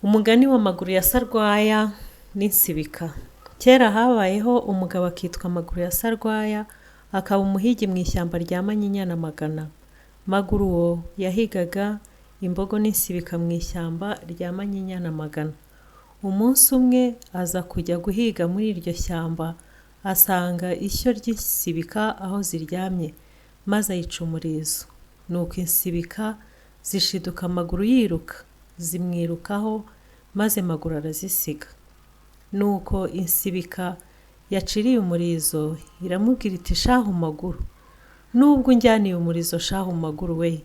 Umugani wa Maguru ya Sarwaya n'insibika. Kera habayeho umugabo akitwa Maguru ya Sarwaya, akaba umuhigi mu ishyamba rya Manyinya na Magana. Maguru wo yahigaga imbogo n'insibika mu ishyamba rya Manyinya na Magana. Umunsi umwe aza kujya guhiga muri iryo shyamba, asanga ishyo ry'insibika aho ziryamye, maze ayica umurizo. Nuko insibika zishiduka Maguru yiruka, zimwirukaho, maze Maguru arazisiga. Nuko insibika yaciriye umurizo iramubwira iti, shahu Maguru, nubwo unjyaniye umurizo shahu Maguru we,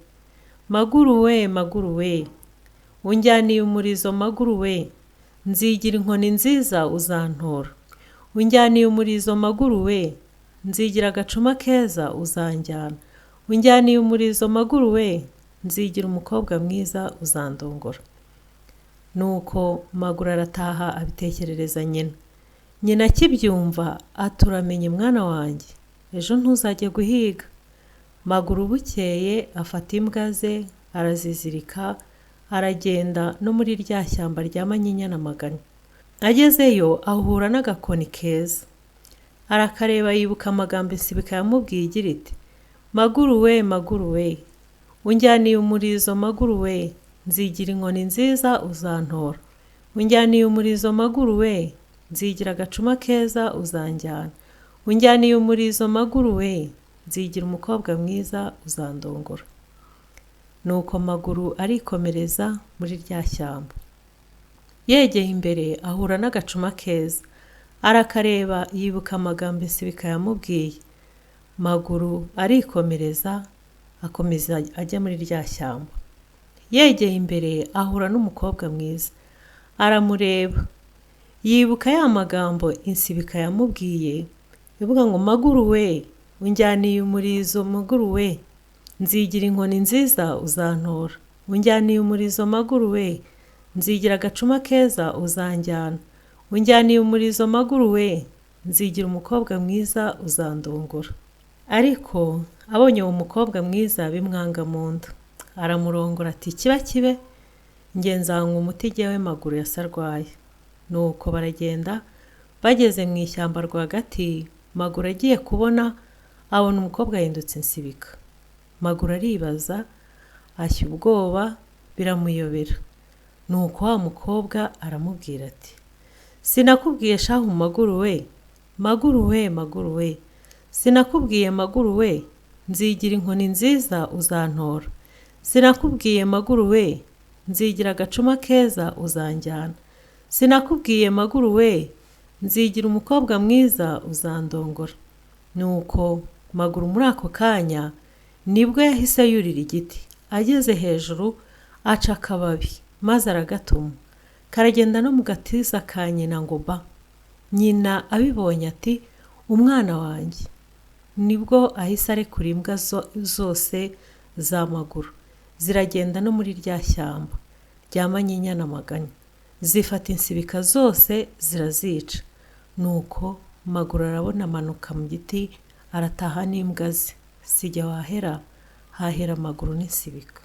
Maguru we, Maguru we, unjyaniye umurizo Maguru we, nzigira inkoni nziza uzantora. Unjyaniye umurizo Maguru we, nzigira agacuma keza uzanjyana. Unjyaniye umurizo Maguru we, nzigira umukobwa mwiza uzandongora. Nuko Maguru arataha abitekerereza nyina. Nyina akibyumva aturamenye mwana wanjye, ejo ntuzajye guhiga. Maguru bukeye afata imbwa ze arazizirika, aragenda no muri rya shyamba rya Manyinya na Magana. Agezeyo ahura n'agakoni keza, arakareba yibuka amagambo insibika yamubwiye igira iti, Maguru we, Maguru we, unjyaniye umurizo Maguru we, nzigira inkoni nziza uzantora. Unjyaniye umurizo Maguru we, nzigira agacuma keza uzanjyana. Unjyaniye umurizo Maguru we, nzigira umukobwa mwiza uzandongora. Nuko Maguru arikomereza muri rya shyamba. Yegeye imbere ahura n'agacuma keza, arakareba yibuka amagambo insibika yamubwiye. Maguru arikomereza akomeza ajya muri rya shyamba. Yegeye imbere ahura n'umukobwa mwiza, aramureba yibuka ya magambo insibika yamubwiye, ivuga ngo Maguru we, unjyaniye umurizo Maguru we, nzigira inkoni nziza uzantora. Unjyaniye umurizo Maguru we, nzigira agacuma keza uzanjyana. Unjyaniye umurizo Maguru we, nzigira umukobwa mwiza uzandongora. Ariko abonye uwo mukobwa mwiza bimwanga mu nda, aramurongora ati, kiba kibe, njye nzanywa umuti jyewe Maguru ya Sarwaya. Nuko baragenda, bageze mu ishyamba rwagati, Maguru agiye kubona abona umukobwa yahindutse insibika. Maguru aribaza, ashya ubwoba, biramuyobera. Nuko wa mukobwa aramubwira ati, sinakubwiye shahu Maguru we, Maguru we, Maguru we, sinakubwiye Maguru we, nzigira inkoni nziza uzantora. Sinakubwiye Maguru we, nzigira agacuma keza uzanjyana. Sinakubwiye Maguru we, nzigira umukobwa mwiza uzandongora. Nuko Maguru muri ako kanya nibwo yahise yurira igiti. Ageze hejuru aca akababi, maze aragatuma. Karagenda no mu gatiza ka nyina ngo ba. Nyina abibonye ati, umwana wanjye. Nibwo ahise arekura imbwa zose za Maguru, ziragenda no muri rya shyamba rya Manyinya na Magana, zifata insibika zose zirazica. Nuko Maguru arabona amanuka mu giti, arataha n'imbwa ze. Sijya wahera, hahera Maguru n'insibika.